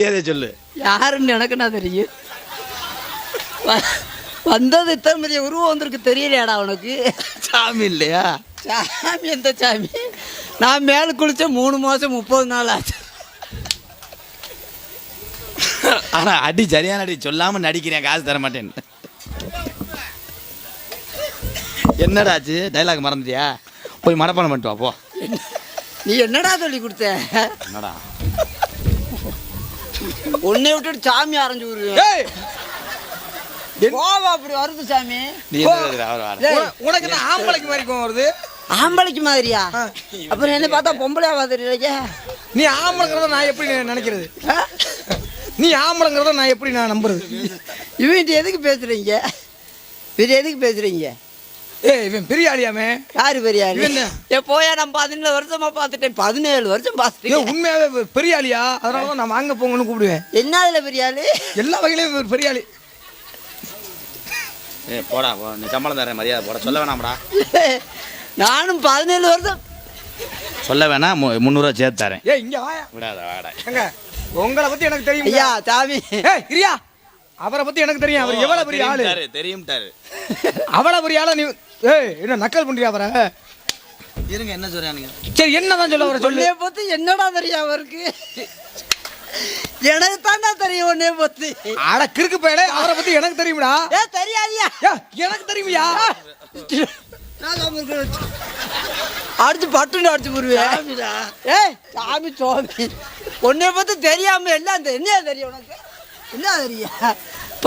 சொல்லு. யாருன்னு எனக்கு நான் தெரியும். வந்தது இத்தனை பெரிய உருவம் வந்திருக்கு தெரியலையாடா உனக்கு? சாமி இல்லையா? சாமி எந்த சாமி? நான் மேலே குளிச்ச 3 மாதம் 30 நாள் ஆச்சு. ஆனா அடி சரியான அடி சொல்லாம நடிக்கிறேன், காசு தர மாட்டேன். என்னடாச்சு? டைலாக் மறந்துட்டியா? போய் மனப்பாடம் பண்ணிட்டு வா போ. நீ என்னடா சொல்லி கொடுத்த? என்னடா உன்னை விட்டுட்டு சாமி அரைஞ்சு விடுவேன். கோவா அப்படி வருது சாமி. நீ உனக்கு என்ன ஆம்பளைக்கு மாதிரி கோவம் வருது? ஆம்பளைக்கு மாதிரியா? அப்புறம் என்ன பார்த்தா பொம்பளையா பார்த்துருக்க? நீ ஆம்பளைங்கிறத நான் எப்படி நினைக்கிறது? நீ ஆம்பளைங்கிறத நான் எப்படி நான் நம்புறது? இவன்ட்டு எதுக்கு பேசுறீங்க? இது எதுக்கு பேசுறீங்க? இவன் பெரிய ஆளியாமே. யாரு பெரிய ஆளு? போயா நான் 17 வருஷமா பார்த்துட்டேன். 17 வருஷம் பார்த்துட்டேன். உண்மையாவே பெரிய ஆளியா? அதனாலதான் நான் வாங்க போங்கன்னு கூப்பிடுவேன். என்ன அதுல பெரிய ஆளு? எல்லா வகையிலும் பெரிய ஆளு. போடா போ, நீ சம்பளம் தரேன், மரியாதை போட. சொல்ல வேணாம்டா. நானும் 17 வருஷம் சொல்ல வேணாம், 300 சேர்த்து தரேன். இங்க வாயா. விடாத வாடா. எங்க உங்களை பத்தி எனக்கு தெரியும் ஐயா சாமி. இரியா, அவரை பத்தி எனக்கு தெரியும். அவர் எவ்வளவு பெரிய ஆளு தெரியும். அவ்வளவு பெரிய ஆளு. நீ என்ன நக்கல் பண்றியா அவரை? இருங்க, என்ன சொல்றானுங்க? சரி, என்னதான் சொல்ல அவரை சொல்லு. உன்னைய பத்தி என்னடா தெரியும் அவருக்கு? எனக்கு தாண்டா தெரியும் உன்னைய பத்தி. அட கிறுக்கு பயலே, அவரை பத்தி எனக்கு தெரியும்டா. தெரியாதியா? எனக்கு தெரியுமியா? அடிச்சு பட்டுன்னு அடிச்சு போடுவேன். சாமி சுவாமி, உன்னைய பத்தி தெரியாம எல்லாம் என்ன தெரியும் உனக்கு? என்ன தெரியும்?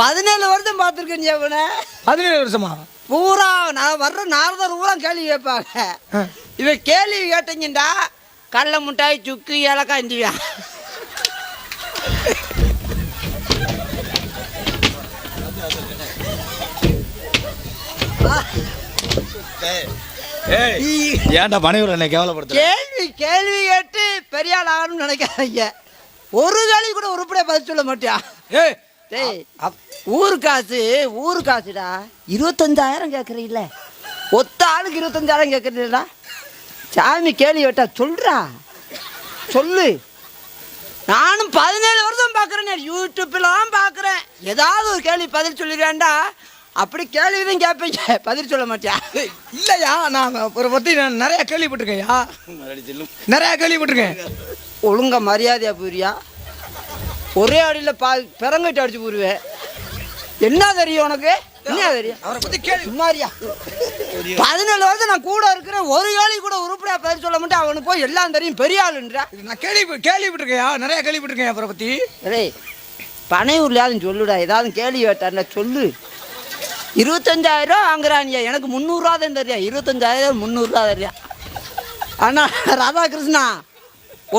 17 வருஷம் பார்த்துருக்கேன். அவனை 17 வருஷமா? பூரா நான் வர்ற நாரதர் பூரா கேள்வி கேட்பாங்க. இவன் கேள்வி கேட்டீங்கடா கடலை மிட்டாய் சுக்கு ஏலக்காய் இந்தியா. ஏன்டா பனையூர் என்ன கேவலப்படுத்த? கேள்வி கேட்டு பெரிய ஆள் ஆகணும்னு நினைக்காதீங்க. ஒரு கேள்வி கூட உருப்படியா பதில் சொல்ல மாட்டியா? ஊரு காசுடா. 25,000 கேட்குறீங்கள? ஒத்த ஆளுக்கு 25,000 கேட்குறீங்களா? சாமி கேள்வி கேட்டா சொல்றா, சொல்லு. நானும் 17 வருஷம் பார்க்குறேன், யூடியூப்லாம் பார்க்குறேன். ஏதாவது ஒரு கேள்வி பதில் சொல்லிடுவேன்டா. அப்படி கேள்விதான் கேட்பீங்க, பதில் சொல்ல மாட்டியா? இல்லையா, நான் ஒரு பற்றி நான் நிறைய கேள்விப்பட்டிருக்கேன்யா. நிறைய கேள்விப்பட்டிருக்கேன். ஒழுங்கா மரியாதையா போறியா? ஒரே அடியில் பிறங்கிட்டு அடிச்சு போடுவேன். என்ன தெரியும் உனக்கு? என்ன தெரியும் அவரை பற்றி கேள்வி? சும்மாரியா, 17 வருஷம் நான் கூட இருக்கிறேன். ஒரு கேள்வி கூட உருப்படியா பதில் சொல்ல மாட்டேன். அவனுக்கு போய் எல்லாம் தெரியும், பெரிய ஆளுன்றா. நான் கேள்விப்பட்டிருக்கேயா, நிறைய கேள்விப்பட்டிருக்கேன் அவரை பற்றி. பனையூர்லையாவது சொல்லுடா, ஏதாவது கேள்வி கேட்டார்ல சொல்லு. 25,000 வாங்குறானியா? எனக்கு 300 ரூபா தான் தெரியும். 25,000 300 ரூபா தெரியும். அண்ணா ராதாகிருஷ்ணா,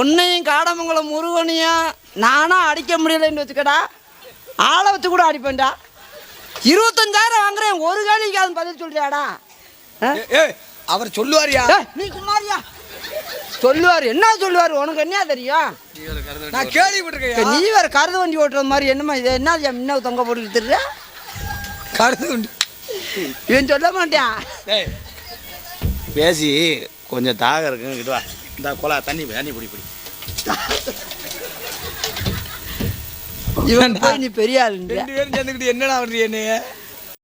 உன்னையும் காடமங்கலம் முருகனையும் நானா அடிக்க முடியலைன்னு வச்சுக்கடா, ஆளை வச்சு கூட அடிப்பேன்டா. 25,000 வாங்குறேன், ஒரு கேள்விக்கு அது பதில் சொல்றியாடா? அவர் சொல்லுவாரியா? நீ குமாரியா சொல்லுவார். என்ன சொல்லுவார்? உனக்கு என்ன தெரியும்? நான் கேள்விப்பட்டிருக்கேன். நீ வேற கருது வண்டி ஓட்டுற மாதிரி என்னமா இது? என்ன முன்ன தொங்க போட்டு தெரியுற? கருது வண்டி இவன் சொல்ல மாட்டான். பேசி கொஞ்சம் தாக இருக்குன்னு கிட்ட வா. இந்த கொலா தண்ணி பிடி. இவன் போய் நீ பெரிய ஆளுன்ற. 2 பேரும் சேர்ந்துக்கிட்டு என்னடா பண்றீ என்னைய?